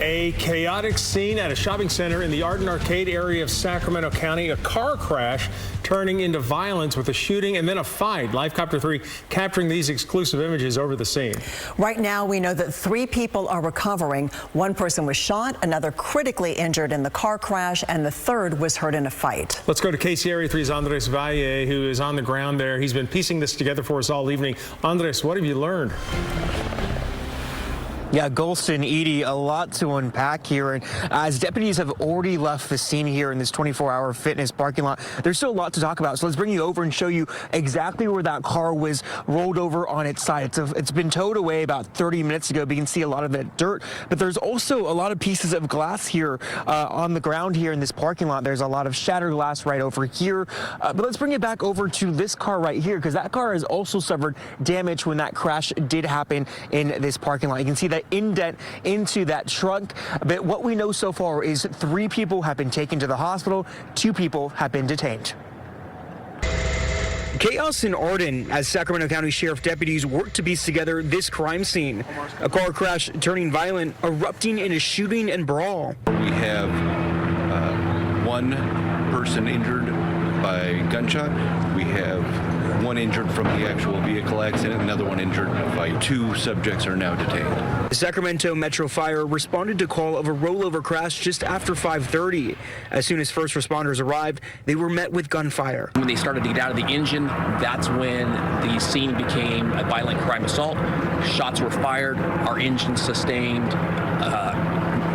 A chaotic scene at a shopping center in the Arden Arcade area of Sacramento County. A car crash turning into violence with a shooting and then a fight. Lifecopter 3 capturing these exclusive images over the scene. Right now, we know that 3 people are recovering. 1 person was shot, another critically injured in the car crash, and the 3rd was hurt in a fight. Let's go to KC Area 3's Andres Valle, who is on the ground there. He's been piecing this together for us all evening. Andres, what have you learned? Yeah, Golston, Edie, a lot to unpack here. And as deputies have already left the scene here in this 24-hour fitness parking lot, there's still a lot to talk about. So let's bring you over and show you exactly where that car was rolled over on its side. It's been towed away about 30 minutes ago, but you can see a lot of that dirt. But there's also a lot of pieces of glass here on the ground here in this parking lot. There's a lot of shattered glass right over here. But let's bring it back over to this car right here, because that car has also suffered damage when that crash did happen in this parking lot. You can see that indent into that trunk. But what we know so far is 3 people have been taken to the hospital, 2 people have been detained. Chaos in Arden as Sacramento County Sheriff deputies work to piece together this crime scene. A car crash turning violent, erupting in a shooting and brawl. We have 1 person injured by gunshot. We have 1 injured from the actual vehicle accident, another 1 injured by 2 subjects are now detained. The Sacramento Metro Fire responded to call of a rollover crash just after 5:30. As soon as first responders arrived, they were met with gunfire. When they started to get out of the engine, that's when the scene became a violent crime assault. Shots were fired, our engine sustained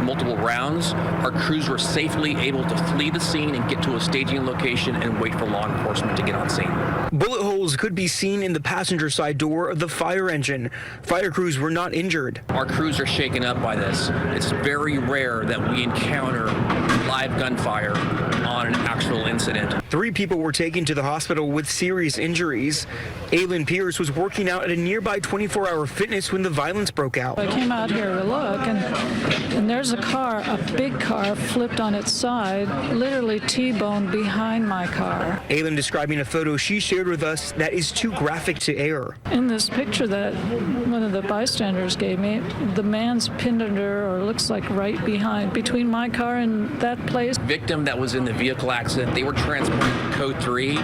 multiple rounds. Our crews were safely able to flee the scene and get to a staging location and wait for law enforcement to get on scene. Bullet holes could be seen in the passenger side door of the fire engine. Fire crews were not injured. Our crews are shaken up by this. It's very rare that we encounter live gunfire on an actual incident. 3 people were taken to the hospital with serious injuries. Aylin Pierce was working out at a nearby 24-hour fitness when the violence broke out. I came out here to look, and there's a car, a big car, flipped on its side, literally T-boned behind my car. Aylin describing a photo she shared with us that is too graphic to air. In this picture that one of the bystanders gave me, the man's pinned under, or looks like right behind, between my car and that place. Victim that was in the vehicle accident, they were transported to Code 3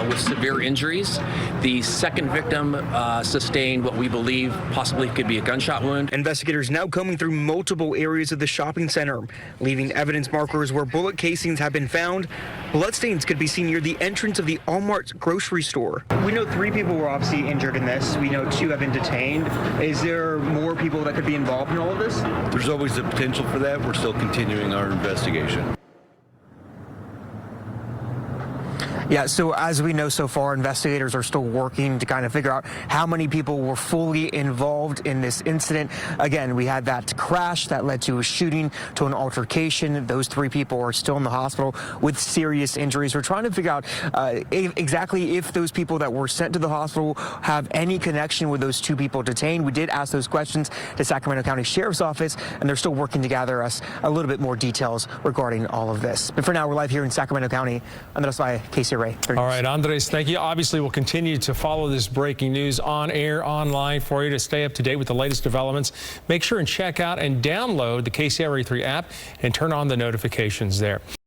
with severe injuries. The second victim sustained what we believe possibly could be a gunshot wound. Investigators now combing through multiple areas of the shopping center, leaving evidence markers where bullet casings have been found. Bloodstains could be seen near the entrance of the Allmart grocery store. We know 3 people were obviously injured in this. We know 2 have been detained. Is there more people that could be involved in all of this? There's always the potential for that. We're still continuing our investigation. Yeah, so as we know so far, investigators are still working to kind of figure out how many people were fully involved in this incident. Again, we had that crash that led to a shooting, to an altercation. Those 3 people are still in the hospital with serious injuries. We're trying to figure out exactly if those people that were sent to the hospital have any connection with those 2 people detained. We did ask those questions to Sacramento County Sheriff's Office, and they're still working to gather us a little bit more details regarding all of this. But for now, we're live here in Sacramento County. Andres Valle, KC Ray. All right, Andres, thank you. Obviously, we'll continue to follow this breaking news on air, online for you to stay up to date with the latest developments. Make sure and check out and download the KC Area 3 app and turn on the notifications there.